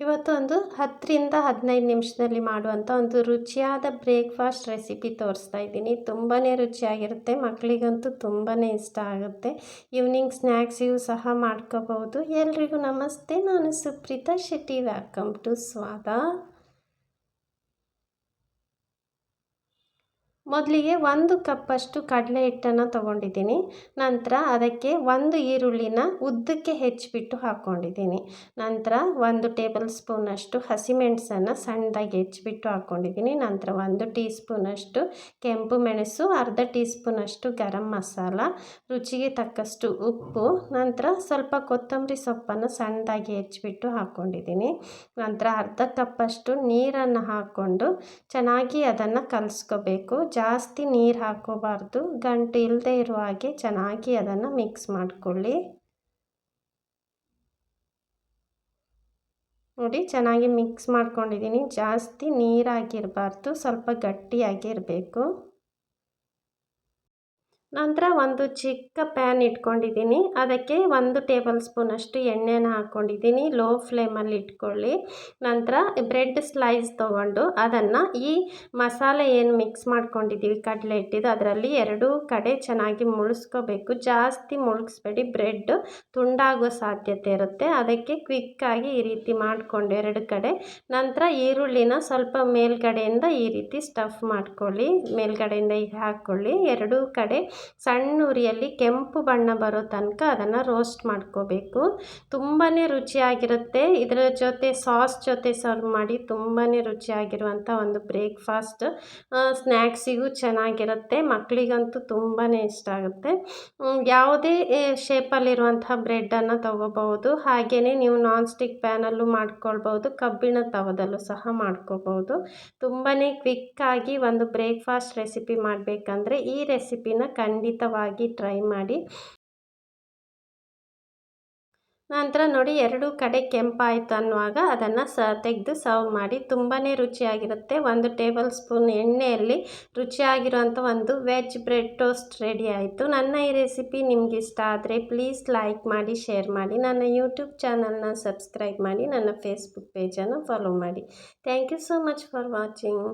ಇವತ್ತು ಒಂದು 10ರಿಂದ 15 ನಿಮಿಷದಲ್ಲಿ ಮಾಡುವಂಥ ಒಂದು ರುಚಿಯಾದ ಬ್ರೇಕ್ಫಾಸ್ಟ್ ರೆಸಿಪಿ ತೋರಿಸ್ತಾ ಇದ್ದೀನಿ. ತುಂಬಾ ರುಚಿಯಾಗಿರುತ್ತೆ, ಮಕ್ಕಳಿಗಂತೂ ತುಂಬಾ ಇಷ್ಟ ಆಗುತ್ತೆ. ಈವ್ನಿಂಗ್ ಸ್ನ್ಯಾಕ್ಸಿಗೂ ಸಹ ಮಾಡ್ಕೋಬಹುದು. ಎಲ್ರಿಗೂ ನಮಸ್ತೆ, ನಾನು ಸುಪ್ರೀತಾ ಶೆಟ್ಟಿ. ವೆಲ್ಕಮ್ ಟು ಸ್ವಾದ. ಮೊದಲಿಗೆ 1 ಕಪ್ಪಷ್ಟು ಕಡಲೆ ಹಿಟ್ಟನ್ನು ತೊಗೊಂಡಿದ್ದೀನಿ. ನಂತರ ಅದಕ್ಕೆ 1 ಈರುಳ್ಳಿನ ಉದ್ದಕ್ಕೆ ಹೆಚ್ಚಿಬಿಟ್ಟು ಹಾಕ್ಕೊಂಡಿದ್ದೀನಿ. ನಂತರ 1 ಟೇಬಲ್ ಸ್ಪೂನಷ್ಟು ಹಸಿಮೆಣಸನ್ನು ಸಣ್ಣದಾಗಿ ಹೆಚ್ಚಿಬಿಟ್ಟು ಹಾಕ್ಕೊಂಡಿದ್ದೀನಿ. ನಂತರ 1 ಟೀ ಸ್ಪೂನಷ್ಟು ಕೆಂಪು ಮೆಣಸು, ಅರ್ಧ ಟೀ ಸ್ಪೂನಷ್ಟು ಗರಂ ಮಸಾಲ, ರುಚಿಗೆ ತಕ್ಕಷ್ಟು ಉಪ್ಪು, ನಂತರ ಸ್ವಲ್ಪ ಕೊತ್ತಂಬರಿ ಸೊಪ್ಪನ್ನು ಸಣ್ಣದಾಗಿ ಹೆಚ್ಚಿಬಿಟ್ಟು ಹಾಕ್ಕೊಂಡಿದ್ದೀನಿ. ನಂತರ ಅರ್ಧ ಕಪ್ಪಷ್ಟು ನೀರನ್ನು ಹಾಕ್ಕೊಂಡು ಚೆನ್ನಾಗಿ ಅದನ್ನು ಕಲಿಸ್ಕೋಬೇಕು. ಜಾಸ್ತಿ ನೀರು ಹಾಕೋಬಾರ್ದು, ಗಂಟು ಇಲ್ಲದೆ ಇರುವ ಹಾಗೆ ಚೆನ್ನಾಗಿ ಅದನ್ನು ಮಿಕ್ಸ್ ಮಾಡಿಕೊಳ್ಳಿ. ನೋಡಿ, ಚೆನ್ನಾಗಿ ಮಿಕ್ಸ್ ಮಾಡ್ಕೊಂಡಿದ್ದೀನಿ. ಜಾಸ್ತಿ ನೀರಾಗಿರಬಾರ್ದು, ಸ್ವಲ್ಪ ಗಟ್ಟಿಯಾಗಿರಬೇಕು. ನಂತರ ಒಂದು ಚಿಕ್ಕ ಪ್ಯಾನ್ ಇಟ್ಕೊಂಡಿದ್ದೀನಿ. ಅದಕ್ಕೆ 1 ಟೇಬಲ್ ಸ್ಪೂನಷ್ಟು ಎಣ್ಣೆನ ಹಾಕ್ಕೊಂಡಿದ್ದೀನಿ. ಲೋ ಫ್ಲೇಮಲ್ಲಿ ಇಟ್ಕೊಳ್ಳಿ. ನಂತರ ಬ್ರೆಡ್ ಸ್ಲೈಸ್ ತೊಗೊಂಡು ಅದನ್ನು ಈ ಮಸಾಲೆ ಏನು ಮಿಕ್ಸ್ ಮಾಡ್ಕೊಂಡಿದ್ದೀವಿ ಕಡಲೆ ಹಿಟ್ಟಿದ್ದು, ಅದರಲ್ಲಿ 2 ಕಡೆ ಚೆನ್ನಾಗಿ ಮುಳುಗಿಸ್ಕೋಬೇಕು. ಜಾಸ್ತಿ ಮುಳುಗಿಸ್ಬೇಡಿ, ಬ್ರೆಡ್ ತುಂಡಾಗೋ ಸಾಧ್ಯತೆ ಇರುತ್ತೆ. ಅದಕ್ಕೆ ಕ್ವಿಕ್ಕಾಗಿ ಈ ರೀತಿ ಮಾಡಿಕೊಂಡು 2 ಕಡೆ. ನಂತರ ಈರುಳ್ಳಿನ ಸ್ವಲ್ಪ ಮೇಲ್ಗಡೆಯಿಂದ ಈ ರೀತಿ ಸ್ಟಫ್ ಮಾಡ್ಕೊಳ್ಳಿ. ಮೇಲ್ಗಡೆಯಿಂದ ಈಗ ಹಾಕ್ಕೊಳ್ಳಿ. 2 ಕಡೆ ಸಣ್ಣ ಉರಿಯಲ್ಲಿ ಕೆಂಪು ಬಣ್ಣ ಬರೋ ತನಕ ಅದನ್ನು ರೋಸ್ಟ್ ಮಾಡ್ಕೋಬೇಕು. ತುಂಬಾ ರುಚಿಯಾಗಿರುತ್ತೆ. ಇದರ ಜೊತೆ ಸಾಸ್ ಜೊತೆ ಸರ್ವ್ ಮಾಡಿ ತುಂಬಾ ರುಚಿಯಾಗಿರುವಂಥ ಒಂದು ಬ್ರೇಕ್ಫಾಸ್ಟ್. ಸ್ನ್ಯಾಕ್ಸಿಗೂ ಚೆನ್ನಾಗಿರುತ್ತೆ, ಮಕ್ಕಳಿಗಂತೂ ತುಂಬಾ ಇಷ್ಟ ಆಗುತ್ತೆ. ಯಾವುದೇ ಶೇಪಲ್ಲಿರುವಂಥ ಬ್ರೆಡ್ಡನ್ನು ತೊಗೋಬಹುದು. ಹಾಗೆಯೇ ನೀವು ನಾನ್ ಸ್ಟಿಕ್ ಪ್ಯಾನಲ್ಲೂ ಮಾಡ್ಕೊಳ್ಬೋದು, ಕಬ್ಬಿಣ ತವದಲ್ಲೂ ಸಹ ಮಾಡ್ಕೋಬಹುದು. ತುಂಬಾ ಕ್ವಿಕ್ಕಾಗಿ ಒಂದು ಬ್ರೇಕ್ಫಾಸ್ಟ್ ರೆಸಿಪಿ ಮಾಡಬೇಕಂದ್ರೆ ಈ ರೆಸಿಪಿನ ಖಂಡಿತವಾಗಿ ಟ್ರೈ ಮಾಡಿ. ನಂತರ ನೋಡಿ, 2 ಕಡೆ ಕೆಂಪಾಯಿತು ಅನ್ನುವಾಗ ಅದನ್ನು ತೆಗೆದು ಸರ್ವ್ ಮಾಡಿ. ತುಂಬಾ ರುಚಿಯಾಗಿರುತ್ತೆ. 1 ಟೇಬಲ್ ಸ್ಪೂನ್ ಎಣ್ಣೆಯಲ್ಲಿ ರುಚಿಯಾಗಿರುವಂಥ ಒಂದು ವೆಜ್ ಬ್ರೆಡ್ ಟೋಸ್ಟ್ ರೆಡಿ ಆಯಿತು. ನನ್ನ ಈ ರೆಸಿಪಿ ನಿಮ್ಗೆ ಇಷ್ಟ ಆದರೆ ಪ್ಲೀಸ್ ಲೈಕ್ ಮಾಡಿ, ಶೇರ್ ಮಾಡಿ, ನನ್ನ ಯೂಟ್ಯೂಬ್ ಚಾನಲ್ನ ಸಬ್ಸ್ಕ್ರೈಬ್ ಮಾಡಿ, ನನ್ನ ಫೇಸ್ಬುಕ್ ಪೇಜನ್ನು ಫಾಲೋ ಮಾಡಿ. Thank you so much for watching.